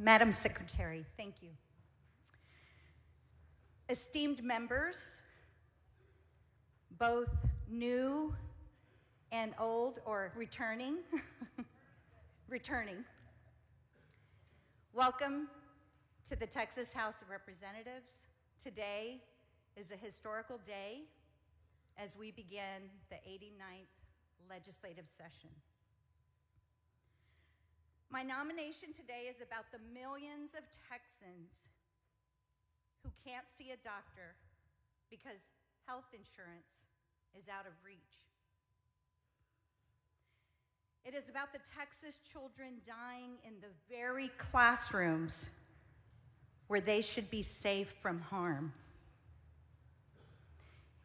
Madam Secretary, thank you. Esteemed members, both new and old, or returning, welcome to the Texas House of Representatives. Today is a historical day as we begin the 89th legislative session. My nomination today is about the millions of Texans who can't see a doctor because health insurance is out of reach. It is about the Texas children dying in the very classrooms where they should be safe from harm.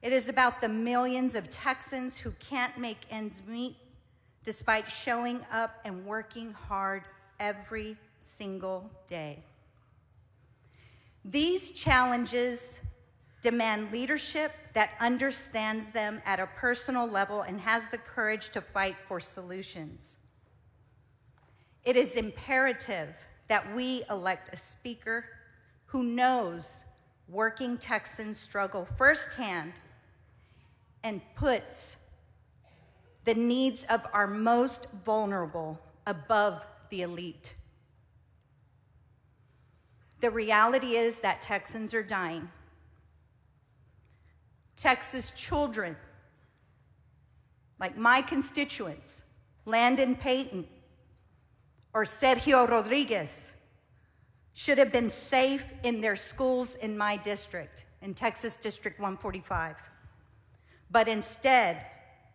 It is about the millions of Texans who can't make ends meet despite showing up and working hard every single day. These challenges demand leadership that understands them at a personal level and has the courage to fight for solutions. It is imperative that we elect a speaker who knows working Texans struggle firsthand and puts the needs of our most vulnerable above the elite. The reality is that Texans are dying. Texas children, like my constituents, Landon Payton or Sergio Rodriguez, should have been safe in their schools in my district, in Texas District 145, but instead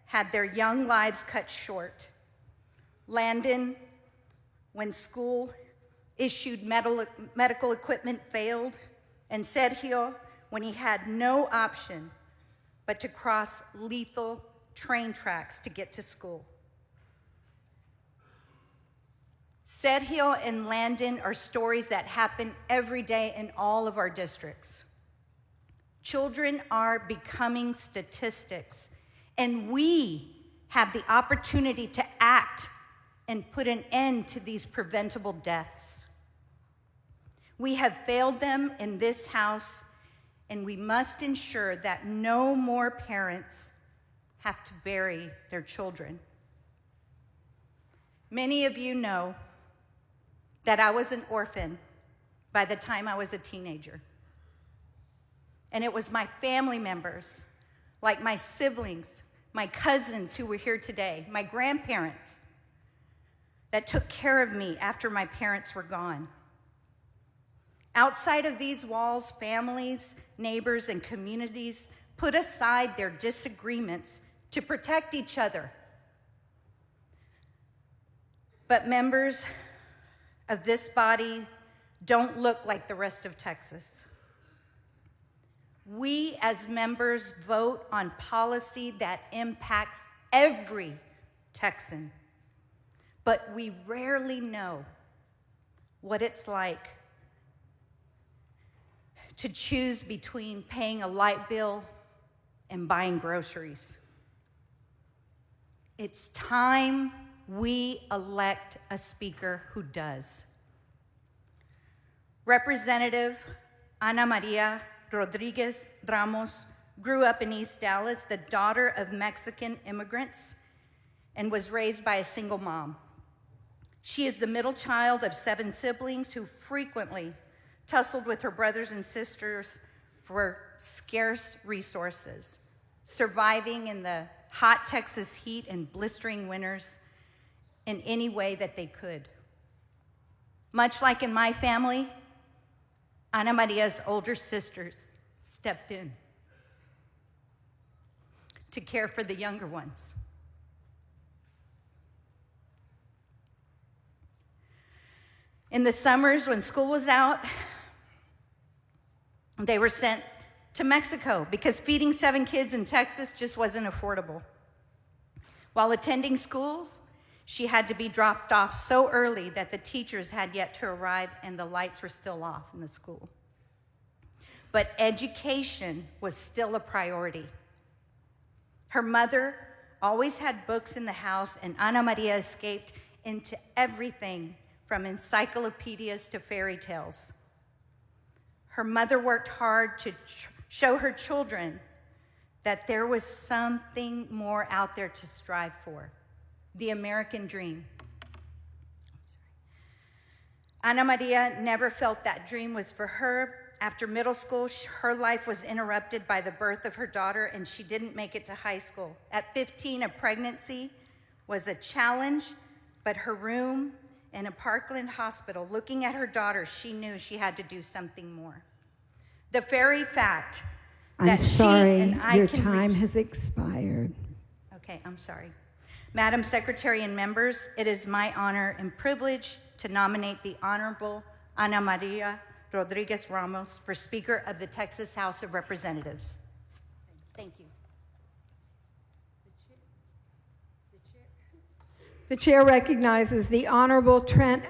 had their young lives cut short. Landon, when school issued medical equipment, failed, and Sergio, when he had no option but to cross lethal train tracks to get to school. Sergio and Landon are stories that happen every day in all of our districts. Children are becoming statistics, and we have the opportunity to act and put an end to these preventable deaths. We have failed them in this House, and we must ensure that no more parents have to bury their children. Many of you know that I was an orphan by the time I was a teenager. And it was my family members, like my siblings, my cousins who were here today, my grandparents, that took care of me after my parents were gone. Outside of these walls, families, neighbors, and communities put aside their disagreements to protect each other. But members of this body don't look like the rest of Texas. We as members vote on policy that impacts every Texan, but we rarely know what it's like to choose between paying a light bill and buying groceries. It's time we elect a speaker who does. Representative Ana Maria Rodriguez Ramos grew up in East Dallas, the daughter of Mexican immigrants, and was raised by a single mom. She is the middle child of 7 siblings who frequently tussled with her brothers and sisters for scarce resources, surviving in the hot Texas heat and blistering winters in any way that they could. Much like in my family, Ana Maria's older sisters stepped in to care for the younger ones. In the summers when school was out, they were sent to Mexico because feeding 7 kids in Texas just wasn't affordable. While attending schools, she had to be dropped off so early that the teachers had yet to arrive and the lights were still off in the school. But education was still a priority. Her mother always had books in the house, and Ana Maria escaped into everything from encyclopedias to fairy tales. Her mother worked hard to show her children that there was something more out there to strive for, the American dream. Ana Maria never felt that dream was for her. After middle school, her life was interrupted by the birth of her daughter, and she didn't make it to high school. At 15, a pregnancy was a challenge, but her room in a Parkland hospital, looking at her daughter, she knew she had to do something more. The very fact that I'm sorry, she and I your can time reach- has expired. Okay, I'm sorry. Madam Secretary and members, it is my honor and privilege to nominate the Honorable Ana Maria Rodriguez Ramos for Speaker of the Texas House of Representatives. Thank you. The chair recognizes the Honorable Trent